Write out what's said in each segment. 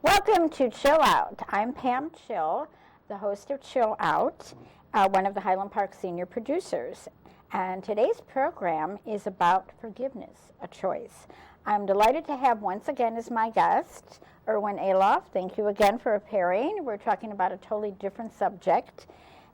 Welcome to Chill Out. I'm Pam Chill, the host of Chill Out, one of the Highland Park senior producers. And today's program is about forgiveness, a choice. I'm delighted to have once again as my guest, Erwin Aloff. Thank you again for appearing. We're talking about a totally different subject.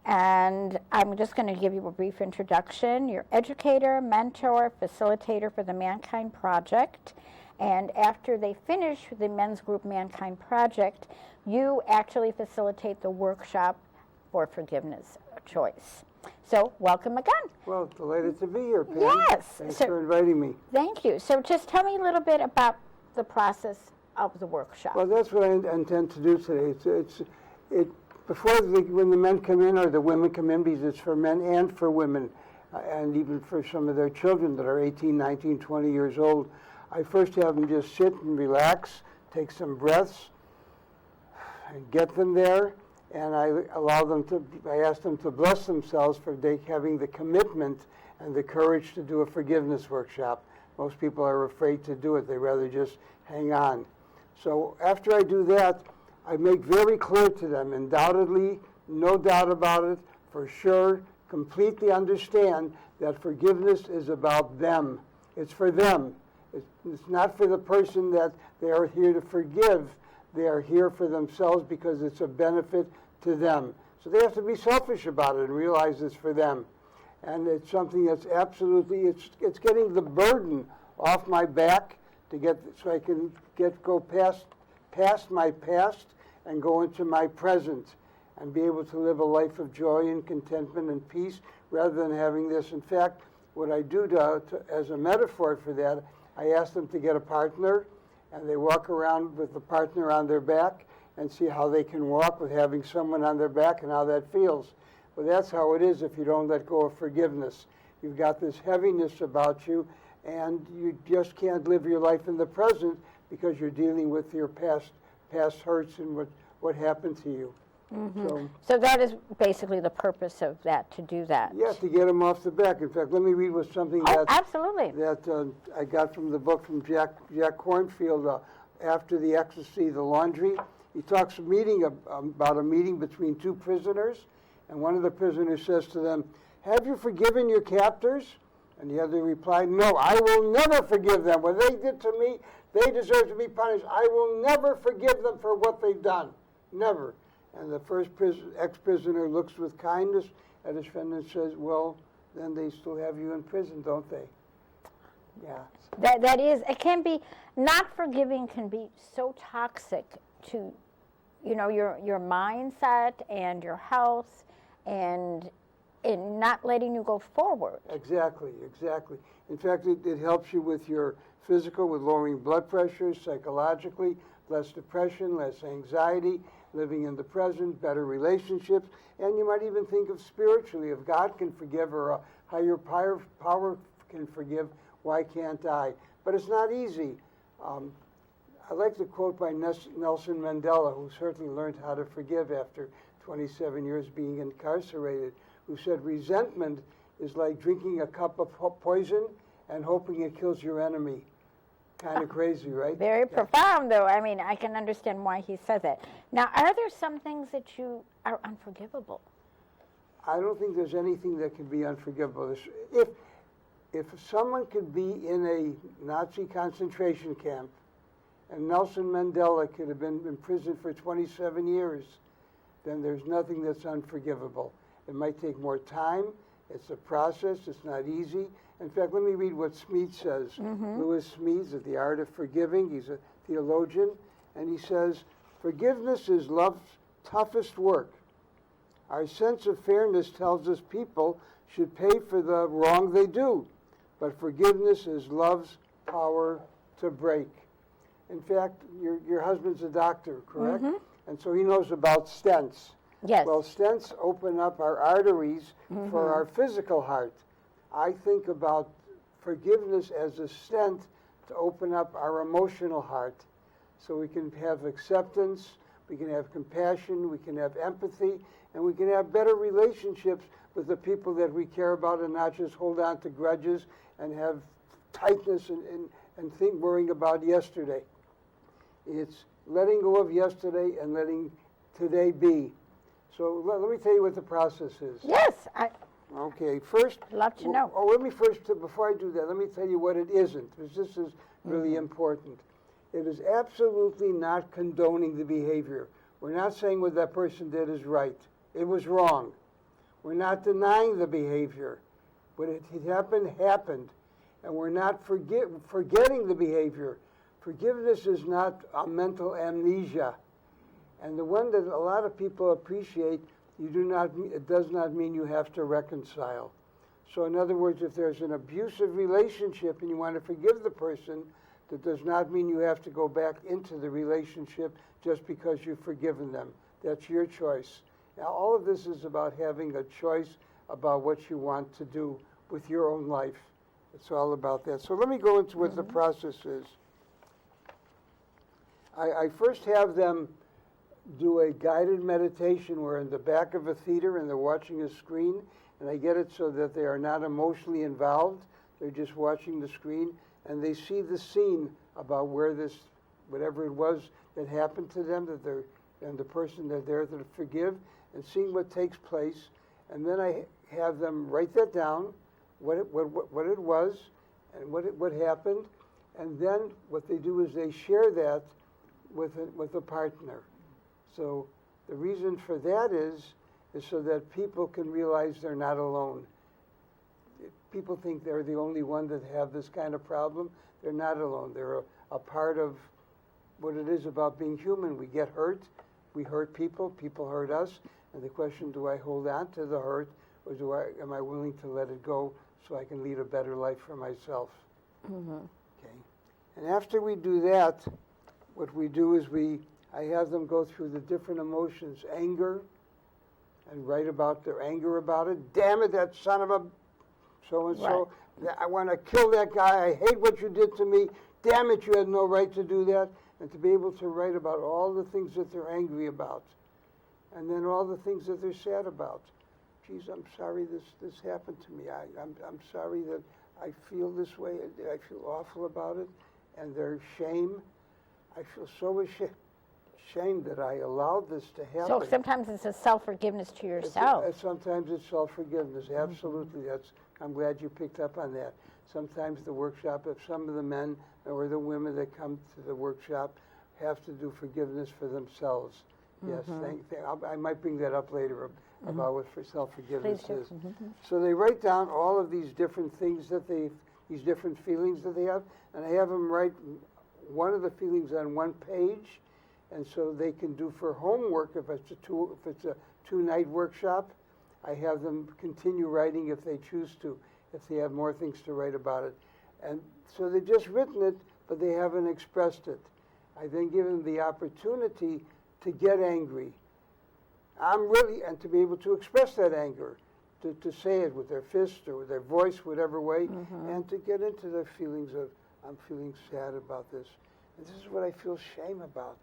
And I'm just going to give you a brief introduction. You're educator, mentor, facilitator for the Mankind Project. And after they finish the men's group Mankind Project, you actually facilitate the workshop for forgiveness, a choice. So welcome again. Well, delighted to be here, Pam. Yes. Thanks for inviting me. Thank you. So just tell me a little bit about the process of the workshop. Well, that's what I intend to do today. When the men come in or the women come in, because it's for men and for women, and even for some of their children that are 18, 19, 20 years old, I first have them just sit and relax, take some breaths, and get them there. And I ask them to bless themselves for having the commitment and the courage to do a forgiveness workshop. Most people are afraid to do it. They rather just hang on. So after I do that, I make very clear to them, undoubtedly, no doubt about it, for sure, completely understand that forgiveness is about them. It's for them. It's not for the person that they are here to forgive. They are here for themselves because it's a benefit to them. So they have to be selfish about it and realize it's for them. And it's something that's absolutely, it's getting the burden off my back so I can go past my past and go into my present and be able to live a life of joy and contentment and peace rather than having this. In fact, what I do as a metaphor for that, I ask them to get a partner, and they walk around with the partner on their back and see how they can walk with having someone on their back and how that feels. Well, that's how it is if you don't let go of forgiveness. You've got this heaviness about you, and you just can't live your life in the present because you're dealing with your past hurts and what happened to you. Mm-hmm. So that is basically the purpose of that, to do that. Yeah, to get them off the back. In fact, let me read something absolutely. that I got from the book from Jack Kornfield, After the Ecstasy, the Laundry. He talks about a meeting between two prisoners, and one of the prisoners says to them, "Have you forgiven your captors?" And the other replied, "No, I will never forgive them. What they did to me, they deserve to be punished. I will never forgive them for what they've done. Never." And the first ex-prisoner looks with kindness at his friend and says, "Well, then they still have you in prison, don't they?" Yeah. That is, it can be, not forgiving can be so toxic to, your mindset and your health and not letting you go forward. Exactly. In fact, it helps you with your physical, with lowering blood pressure, psychologically, less depression, less anxiety, living in the present, better relationships, and you might even think of spiritually, if God can forgive or a higher power can forgive, why can't I? But it's not easy. I like the quote by Nelson Mandela, who certainly learned how to forgive after 27 years being incarcerated, who said, "Resentment is like drinking a cup of poison and hoping it kills your enemy." Kind of crazy, right? Very profound, though. I mean, I can understand why he said that. Now, are there some things that you are unforgivable? I don't think there's anything that can be unforgivable. If someone could be in a Nazi concentration camp and Nelson Mandela could have been in prison for 27 years, then there's nothing that's unforgivable. It might take more time. It's a process. It's not easy. In fact, let me read what Smead says. Lewis Smead, at The Art of Forgiving. He's a theologian. And he says, "Forgiveness is love's toughest work. Our sense of fairness tells us people should pay for the wrong they do. But forgiveness is love's power to break." In fact, your husband's a doctor, correct? And so he knows about stents. Yes. Well, stents open up our arteries for our physical heart. I think about forgiveness as a stent to open up our emotional heart so we can have acceptance, we can have compassion, we can have empathy, and we can have better relationships with the people that we care about and not just hold on to grudges and have tightness and worrying about yesterday. It's letting go of yesterday and letting today be. So let me tell you what the process is. Yes. Okay, first. I'd love to know. Let me first, before I do that, let me tell you what it isn't, because this is really important. It is absolutely not condoning the behavior. We're not saying what that person did is right. It was wrong. We're not denying the behavior. What it happened, happened. And we're not forgetting the behavior. Forgiveness is not a mental amnesia. And the one that a lot of people appreciate, it does not mean you have to reconcile. So in other words, if there's an abusive relationship and you want to forgive the person, that does not mean you have to go back into the relationship just because you've forgiven them. That's your choice. Now, all of this is about having a choice about what you want to do with your own life. It's all about that. So let me go into what the process is. I first have them do a guided meditation. We're in the back of a theater and they're watching a screen, and I get it so that they are not emotionally involved. They're just watching the screen, and they see the scene about where this, whatever it was that happened to them, and the person they're there to forgive, and seeing what takes place. And then I have them write that down, what it was, and what happened. And then what they do is they share that with a partner. So the reason for that is so that people can realize they're not alone. People think they're the only one that have this kind of problem. They're not alone. They're a part of what it is about being human. We get hurt. We hurt people. People hurt us. And the question, do I hold on to the hurt, or am I willing to let it go so I can lead a better life for myself? Okay. And after we do that, what we do is I have them go through the different emotions, anger, and write about their anger about it. Damn it, that son of a so-and-so. Right. I want to kill that guy. I hate what you did to me. Damn it, you had no right to do that. And to be able to write about all the things that they're angry about. And then all the things that they're sad about. Geez, I'm sorry this happened to me. I'm sorry that I feel this way. I feel awful about it. And their shame. I feel so ashamed that I allowed this to happen. So sometimes it's a self-forgiveness to yourself. Sometimes it's self-forgiveness. Absolutely. I'm glad you picked up on that. Sometimes the workshop, if some of the men or the women that come to the workshop have to do forgiveness for themselves. Yes, I might bring that up later about what self-forgiveness is. So they write down all of these different things these different feelings that they have, and I have them write one of the feelings on one page, and so they can do for homework if it's a two-night workshop. I have them continue writing if they choose to, if they have more things to write about it. And so they've just written it, but they haven't expressed it. I then give them the opportunity to get angry. And to be able to express that anger, to say it with their fist or with their voice, whatever way, and to get into their feelings of, I'm feeling sad about this. And this is what I feel shame about.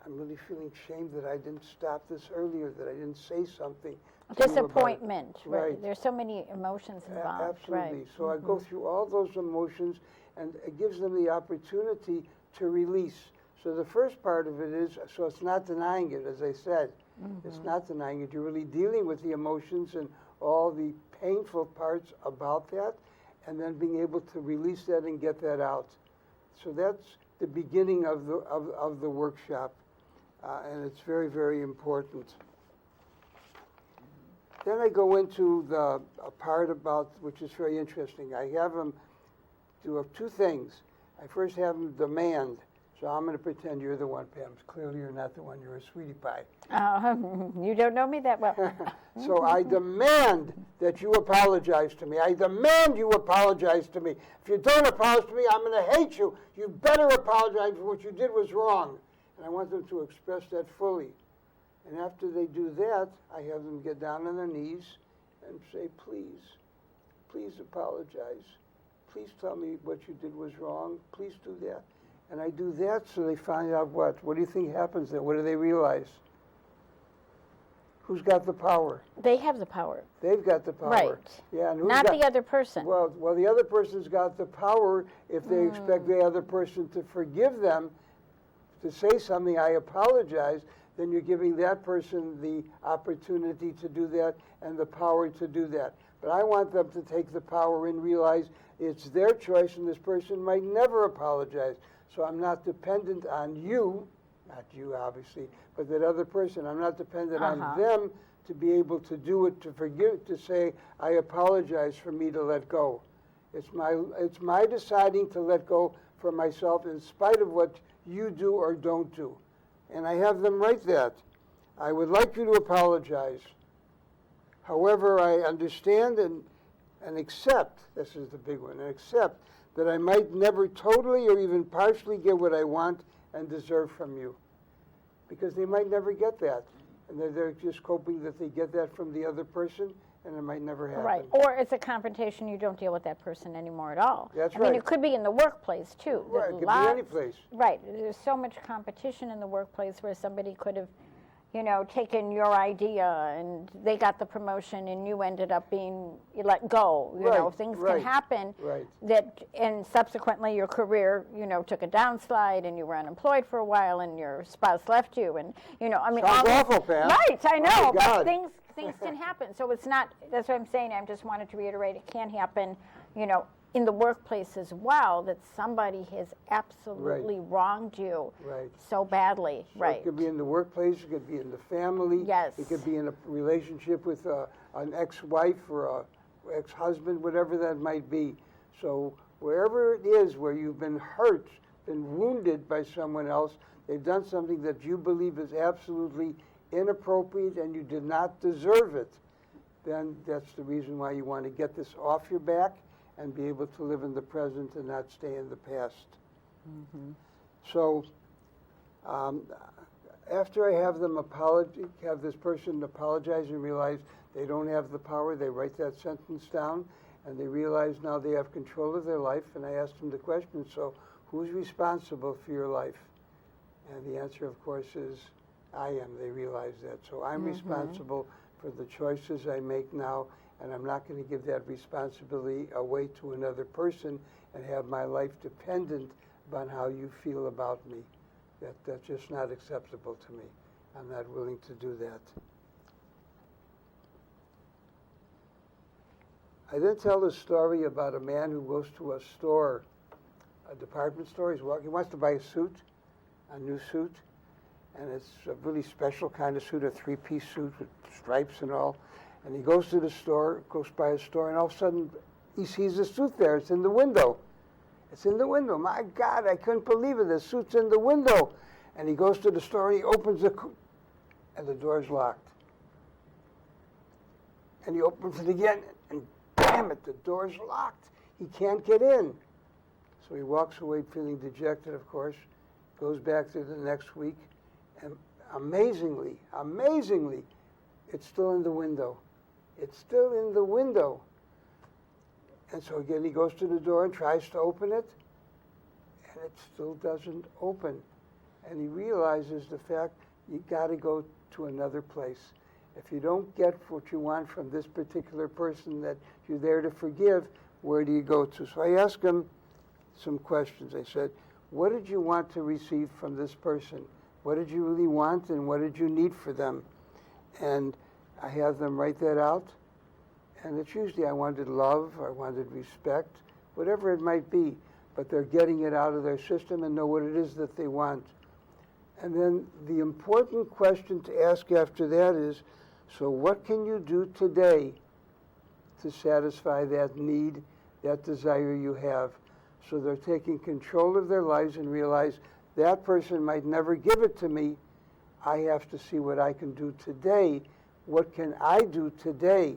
I'm really feeling shame that I didn't stop this earlier, that I didn't say something. Disappointment. Right. There's so many emotions involved. Absolutely. Right. So I go through all those emotions, and it gives them the opportunity to release. So the first part of it is, so it's not denying it, as I said. It's not denying it. You're really dealing with the emotions and all the painful parts about that, and then being able to release that and get that out. So that's the beginning of the workshop, and it's very, very important. Then I go into a part about, which is very interesting. I have them do two things. I first have them demand. So I'm going to pretend you're the one, Pam. Clearly you're not the one. You're a sweetie pie. You don't know me that well. So I demand that you apologize to me. I demand you apologize to me. If you don't apologize to me, I'm going to hate you. You better apologize for what you did was wrong. And I want them to express that fully. And after they do that, I have them get down on their knees and say, please apologize. Please tell me what you did was wrong. Please do that. And I do that so they find out what? What do you think happens then? What do they realize? Who's got the power? They have the power. They've got the power. Right. Yeah, and Not the other person. Well, the other person's got the power if they expect the other person to forgive them, to say something, I apologize, then you're giving that person the opportunity to do that and the power to do that. But I want them to take the power and realize it's their choice and this person might never apologize. So I'm not dependent on you, not you obviously, but that other person. I'm not dependent on them to be able to do it, to forgive, to say, I apologize, for me to let go. It's my deciding to let go for myself in spite of what you do or don't do. And I have them write that. I would like you to apologize. However, I understand and accept, this is the big one, and accept that I might never totally or even partially get what I want and deserve from you. Because they might never get that. And they're just hoping that they get that from the other person, and it might never happen. Right. Or it's a confrontation, you don't deal with that person anymore at all. That's right. right. I mean, it could be in the workplace, too. Right, it could be any place. Right. There's so much competition in the workplace where somebody could have, taken your idea and they got the promotion and you ended up being let go. Things can happen. Right. And subsequently your career, took a downslide and you were unemployed for a while and your spouse left you and, Sounds awful, Pam. Right, I know, Oh, but things can happen. So it's not, that's what I'm saying. I just wanted to reiterate it can happen, in the workplace as well, that somebody has absolutely wronged you so badly. So it could be in the workplace, it could be in the family. Yes. It could be in a relationship with an ex-wife or an ex-husband, whatever that might be. So wherever it is where you've been hurt, been wounded by someone else, they've done something that you believe is absolutely inappropriate and you did not deserve it, then that's the reason why you want to get this off your back and be able to live in the present and not stay in the past. So after I have them have this person apologize and realize they don't have the power, they write that sentence down and they realize now they have control of their life, and I ask them the question, so who's responsible for your life? And the answer, of course, is I am. They realize that. So I'm responsible for the choices I make now, and I'm not going to give that responsibility away to another person and have my life dependent upon how you feel about me. That's just not acceptable to me. I'm not willing to do that. I then tell a story about a man who goes to a store, a department store. He wants to buy a suit, a new suit, and it's a really special kind of suit, a three-piece suit with stripes and all. And he goes to the store, goes by a store, and all of a sudden he sees a suit there. It's in the window. It's in the window. My God, I couldn't believe it. The suit's in the window. And he goes to the store and he opens and the door's locked. And he opens it again, and damn it, the door's locked. He can't get in. So he walks away feeling dejected, of course, goes back to the next week, and amazingly, it's still in the window. It's still in the window. And so again, he goes to the door and tries to open it, and it still doesn't open. And he realizes the fact you got to go to another place. If you don't get what you want from this particular person that you're there to forgive, where do you go to? So I asked him some questions. I said, what did you want to receive from this person? What did you really want, and what did you need for them? And I have them write that out. And it's usually I wanted love, I wanted respect, whatever it might be. But they're getting it out of their system and know what it is that they want. And then the important question to ask after that is, so what can you do today to satisfy that need, that desire you have? So they're taking control of their lives and realize that person might never give it to me. I have to see what I can do today. What can I do today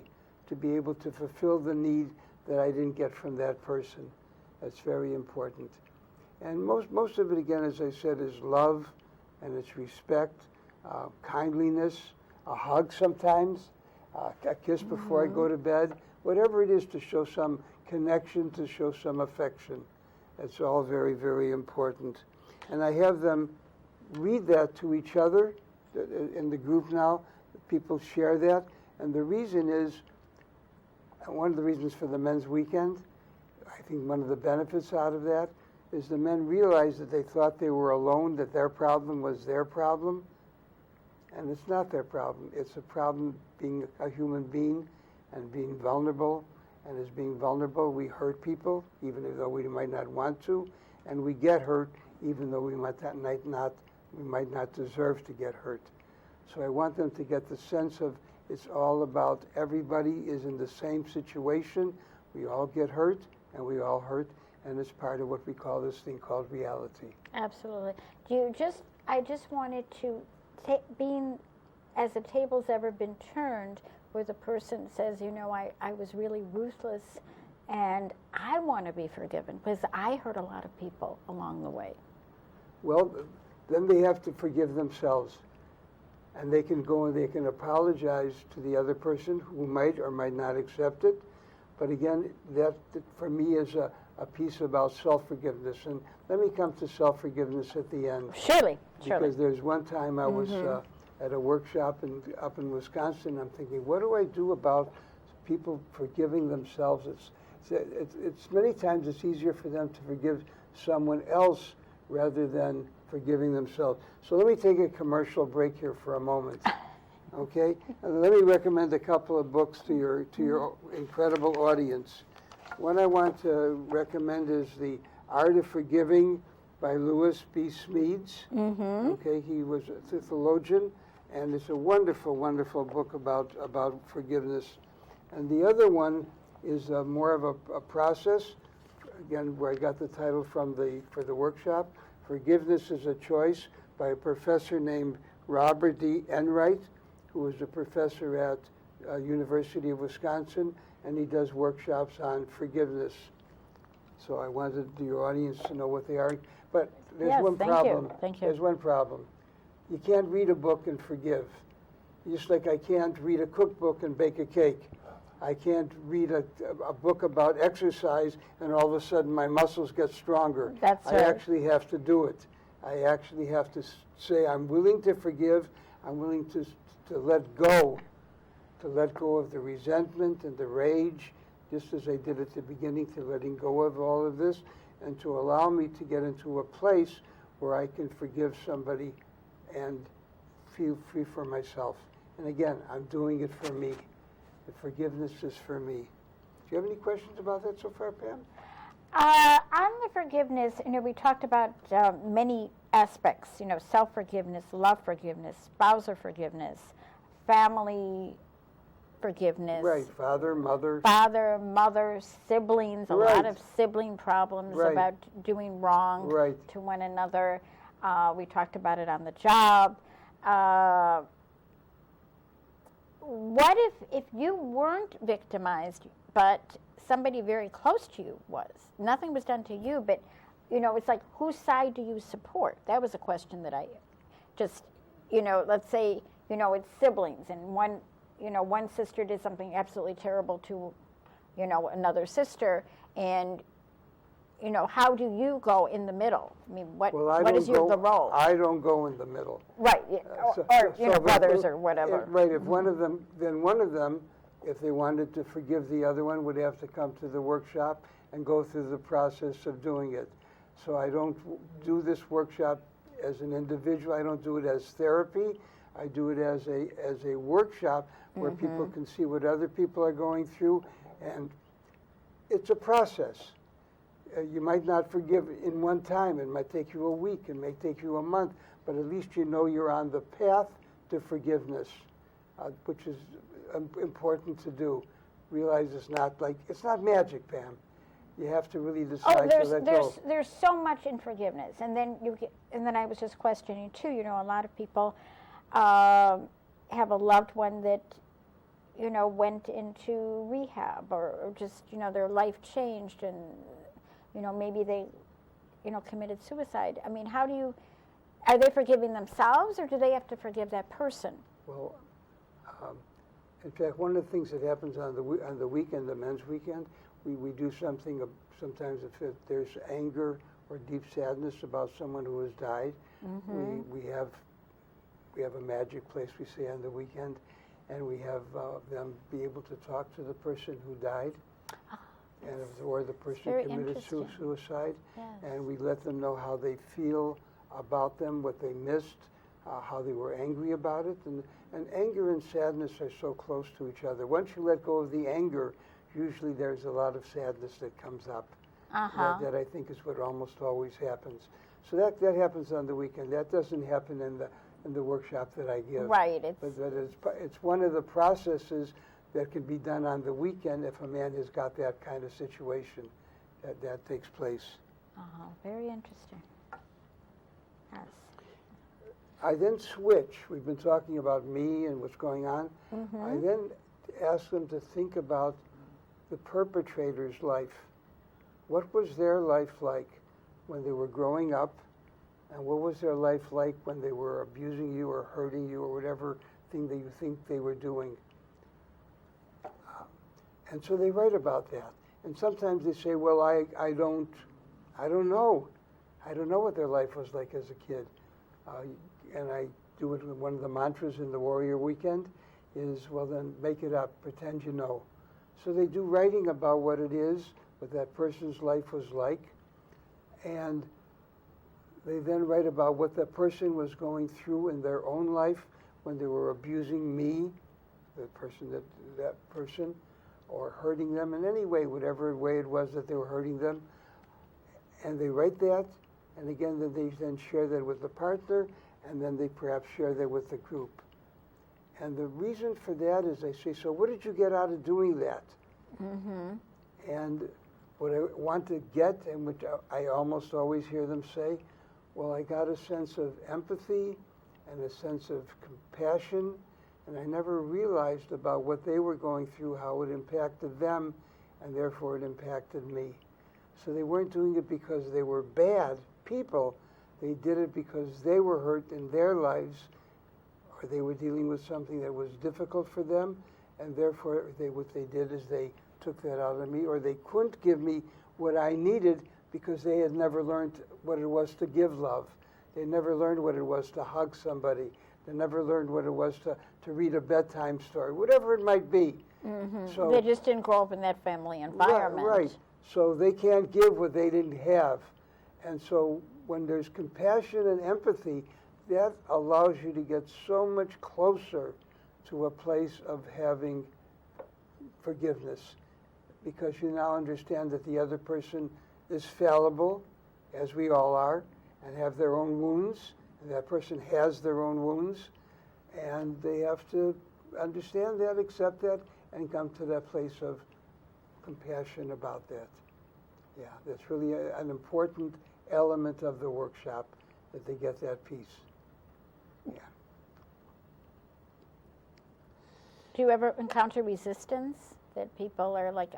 to be able to fulfill the need that I didn't get from that person? That's very important. And most of it, again, as I said, is love, and it's respect, kindliness, a hug sometimes, a kiss before I go to bed, whatever it is to show some connection, to show some affection. It's all very, very important. And I have them read that to each other in the group now. people share that. And the reason is, one of the reasons for the men's weekend, I think one of the benefits out of that is the men realized that they thought they were alone, that their problem was their problem. And it's not their problem. It's a problem being a human being and being vulnerable. And as being vulnerable, we hurt people, even though we might not want to. And we get hurt, even though we might not deserve to get hurt. So I want them to get the sense of it's all about everybody is in the same situation. We all get hurt, and we all hurt. And it's part of what we call this thing called reality. Absolutely. I just wanted to, being as the table's ever been turned, where the person says, I was really ruthless, and I want to be forgiven, because I hurt a lot of people along the way. Well, then they have to forgive themselves. And they can go and they can apologize to the other person who might or might not accept it. But again, that for me is a piece about self-forgiveness. And let me come to self-forgiveness at the end. Surely. Because there's one time I was at a workshop up in Wisconsin. I'm thinking, what do I do about people forgiving themselves? It's many times it's easier for them to forgive someone else rather than forgiving themselves. So let me take a commercial break here for a moment. Okay? And let me recommend a couple of books to your incredible audience. One I want to recommend is The Art of Forgiving by Lewis B. Smedes. Okay, he was a theologian, and it's a wonderful, wonderful book about forgiveness. And the other one is more of a process, again, where I got the title from for the workshop, Forgiveness is a Choice, by a professor named Robert D. Enright, who was a professor at University of Wisconsin, and he does workshops on forgiveness. So I wanted your audience to know what they are. But there's one problem. Thank you. There's one problem. You can't read a book and forgive. Just like I can't read a cookbook and bake a cake. I can't read a book about exercise and all of a sudden my muscles get stronger. That's right. I actually have to do it. I actually have to say I'm willing to forgive. I'm willing to let go of the resentment and the rage, just as I did at the beginning, to letting go of all of this, and to allow me to get into a place where I can forgive somebody and feel free for myself. And again, I'm doing it for me. The forgiveness is for me. Do you have any questions about that so far, Pam? On the forgiveness, we talked about many aspects, self-forgiveness, love forgiveness, spousal forgiveness, family forgiveness. Right, father, mother, siblings, a right. lot of sibling problems Right. about doing wrong Right. to one another. We talked about it on the job. What if you weren't victimized, but somebody very close to you was? Nothing was done to you, but, it's like, whose side do you support? That was a question that I just, let's say, it's siblings, and one sister did something absolutely terrible to, another sister, and, how do you go in the middle? I mean, what is the role? I don't go in the middle. Right, or brothers or whatever. Right, if one of them, if they wanted to forgive the other one, would have to come to the workshop and go through the process of doing it. So I don't do this workshop as an individual. I don't do it as therapy. I do it as a workshop where people can see what other people are going through, and it's a process. You might not forgive in one time. It might take you a week. It may take you a month. But at least you're on the path to forgiveness, which is important to do. Realize it's not magic, Pam. You have to really decide to let go. There's so much in forgiveness, and then I was just questioning too. A lot of people have a loved one that went into rehab, or just their life changed, and maybe they committed suicide. I mean, are they forgiving themselves, or do they have to forgive that person? Well, in fact, one of the things that happens on the weekend, the men's weekend, we do something. Sometimes if there's anger or deep sadness about someone who has died, we have we have a magic place, we say, on the weekend, and we have them be able to talk to the person who died, or the person committed suicide, yes. and we let them know how they feel about them, what they missed, how they were angry about it, and anger and sadness are so close to each other. Once you let go of the anger, usually there's a lot of sadness that comes up. That I think is what almost always happens. So that happens on the weekend. That doesn't happen in the workshop that I give. Right. But it's one of the processes that can be done on the weekend if a man has got that kind of situation that takes place. Very interesting. Yes. I then switch. We've been talking about me and what's going on. I then ask them to think about the perpetrator's life. What was their life like when they were growing up, and what was their life like when they were abusing you or hurting you or whatever thing that you think they were doing? And so they write about that. And sometimes they say, well, I don't know. I don't know what their life was like as a kid. And I do it with one of the mantras in the Warrior Weekend is, well, then make it up, pretend you know. So they do writing about what it is, what that person's life was like, and they then write about what that person was going through in their own life when they were abusing me, that person, or hurting them in any way, whatever way it was that they were hurting them. And they write that, and again, they then share that with the partner, and then they perhaps share that with the group. And the reason for that is they say, so what did you get out of doing that? And what I want to get, and which I almost always hear them say, well, I got a sense of empathy and a sense of compassion, and I never realized about what they were going through, how it impacted them, and therefore it impacted me. So they weren't doing it because they were bad people. They did it because they were hurt in their lives, or they were dealing with something that was difficult for them, and therefore what they did is they took that out of me, or they couldn't give me what I needed because they had never learned what it was to give love. They never learned what it was to hug somebody. They never learned what it was to read a bedtime story, whatever it might be. So they just didn't grow up in that family environment. Right. So they can't give what they didn't have. And so when there's compassion and empathy, that allows you to get so much closer to a place of having forgiveness, because you now understand that the other person is fallible, as we all are, and have their own wounds, and that person has their own wounds, and they have to understand that, accept that, and come to that place of compassion about that. Yeah, that's really an important element of the workshop, that they get that piece. Yeah. Do you ever encounter resistance, that people are like,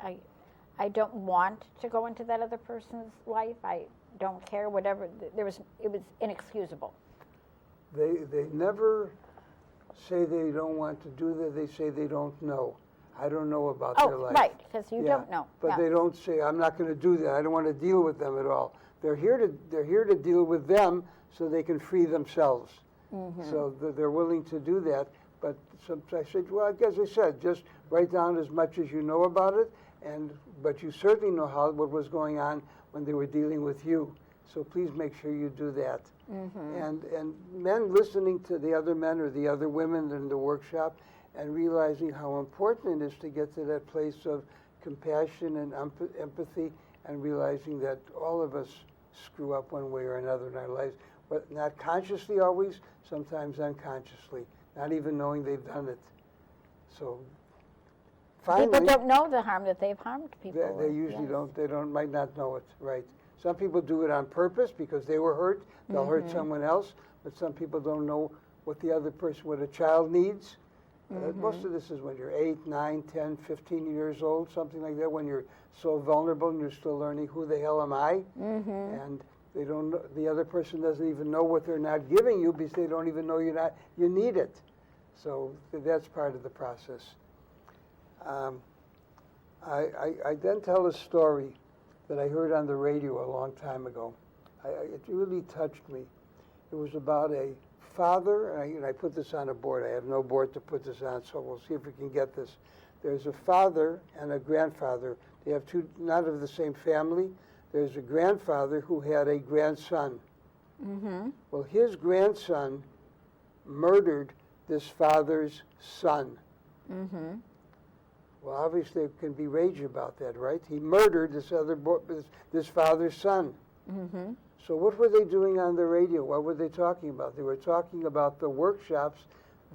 I don't want to go into that other person's life, I don't care, whatever, it was inexcusable? They never say they don't want to do that, they say they don't know. I don't know about their life. Right, because you don't know. But they don't say, I'm not going to do that, I don't want to deal with them at all. They're here to deal with them so they can free themselves. So they're willing to do that. But I said, well, as I said, just write down as much as you know about it, but you certainly know what was going on when they were dealing with you. So please make sure you do that. And men listening to the other men or the other women in the workshop and realizing how important it is to get to that place of compassion and empathy, and realizing that all of us screw up one way or another in our lives, but not consciously always, sometimes unconsciously, not even knowing they've done it. So finally, people don't know the harm that they've harmed people. They usually don't. They might not know it. Right. Some people do it on purpose because they were hurt. They'll hurt someone else. But some people don't know what the other person, what a child needs. Most of this is when you're 8, 9, 10, 15 years old, something like that, when you're so vulnerable and you're still learning, who the hell am I? And they don't know, the other person doesn't even know what they're not giving you because they don't even know you need it. So that's part of the process. I then tell a story that I heard on the radio a long time ago. It really touched me. It was about a father, and I put this on a board. I have no board to put this on, so we'll see if we can get this. There's a father and a grandfather. They have two, not of the same family. There's a grandfather who had a grandson. Mm-hmm. Well, his grandson murdered this father's son. Mm-hmm. Well, obviously there can be rage about that, right? He murdered this father's son. Mm-hmm. So what were they doing on the radio? What were they talking about? They were talking about the workshops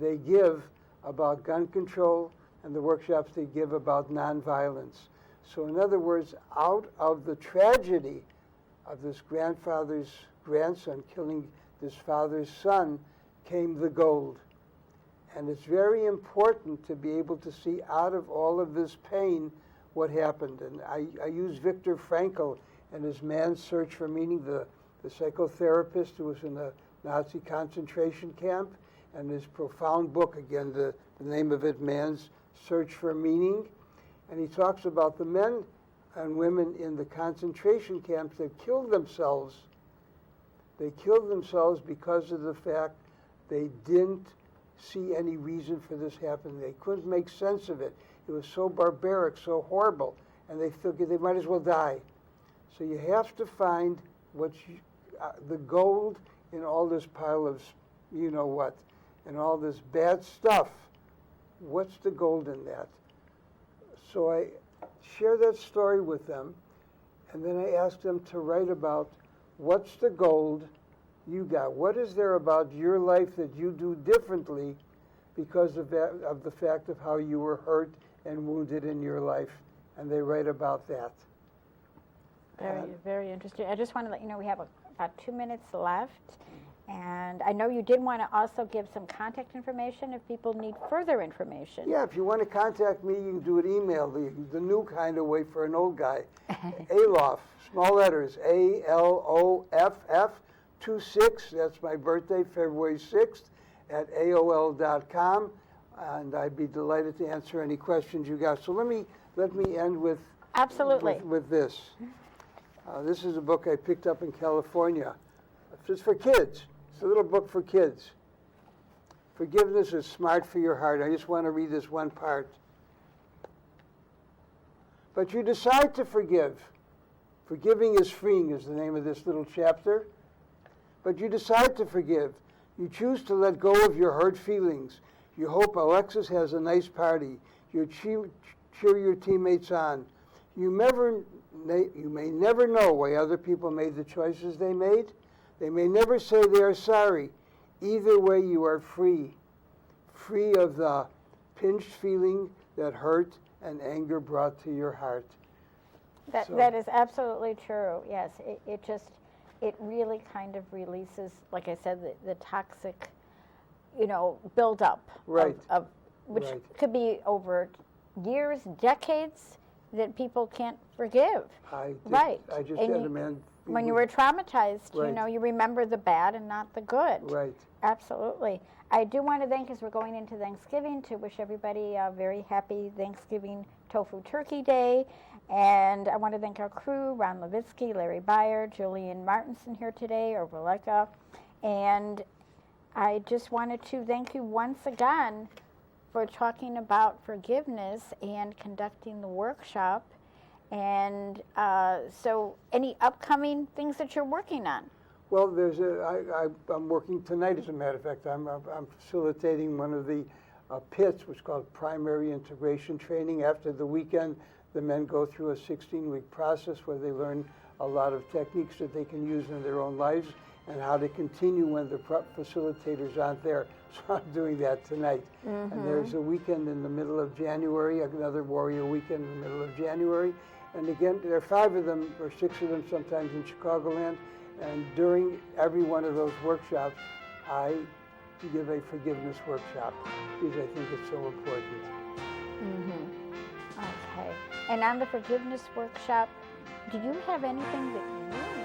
they give about gun control and the workshops they give about nonviolence. So in other words, out of the tragedy of this grandfather's grandson killing this father's son came the gold. And it's very important to be able to see out of all of this pain what happened. And I use Viktor Frankl and his Man's Search for Meaning, the psychotherapist who was in a Nazi concentration camp, and his profound book, again, the name of it, Man's Search for Meaning. And he talks about the men and women in the concentration camps that killed themselves. They killed themselves because of the fact they didn't see any reason for this happening. They couldn't make sense of it. It was so barbaric, so horrible, and they figured they might as well die. So you have to find the gold in all this pile of you know what, and all this bad stuff. What's the gold in that? So I share that story with them, and then I ask them to write about what's the gold you got. What is there about your life that you do differently because of the fact of how you were hurt and wounded in your life? And they write about that. Very interesting. I just want to let you know we have about 2 minutes left. And I know you did want to also give some contact information if people need further information. Yeah, if you want to contact me, you can do it email, the new kind of way for an old guy. Aloff, small letters, ALOFF 26, that's my birthday, February 6th, at AOL.com. And I'd be delighted to answer any questions you got. So let me end with Absolutely. with this. This is a book I picked up in California. It's for kids. It's a little book for kids. Forgiveness is smart for your heart. I just want to read this one part. But you decide to forgive. Forgiving is freeing is the name of this little chapter. But you decide to forgive. You choose to let go of your hurt feelings. You hope Alexis has a nice party. You cheer your teammates on. You may never know why other people made the choices they made. They may never say they are sorry. Either way, you are free. Free of the pinched feeling that hurt and anger brought to your heart. That is absolutely true. Yes, it really kind of releases, like I said, the toxic, buildup. Right. Which right. could be over years, decades, that people can't forgive. I just had a man. When you were traumatized, right. You remember the bad and not the good. Right. Absolutely. I do want to thank, as we're going into Thanksgiving, to wish everybody a very happy Thanksgiving Tofu Turkey Day. And I want to thank our crew, Ron Levitsky, Larry Byer, Julian Martinson here today, or Valeka. And I just wanted to thank you once again for talking about forgiveness and conducting the workshop. And so any upcoming things that you're working on? Well, I'm working tonight, as a matter of fact. I'm facilitating one of the PITs, which is called Primary Integration Training. After the weekend, the men go through a 16-week process where they learn a lot of techniques that they can use in their own lives and how to continue when the facilitators aren't there. So I'm doing that tonight. Mm-hmm. And there's a weekend in the middle of January, another Warrior Weekend in the middle of January. And again, there are 5 of them, or 6 of them sometimes in Chicagoland. And during every one of those workshops, I give a forgiveness workshop because I think it's so important. Mm-hmm. Okay. And on the forgiveness workshop, do you have anything that you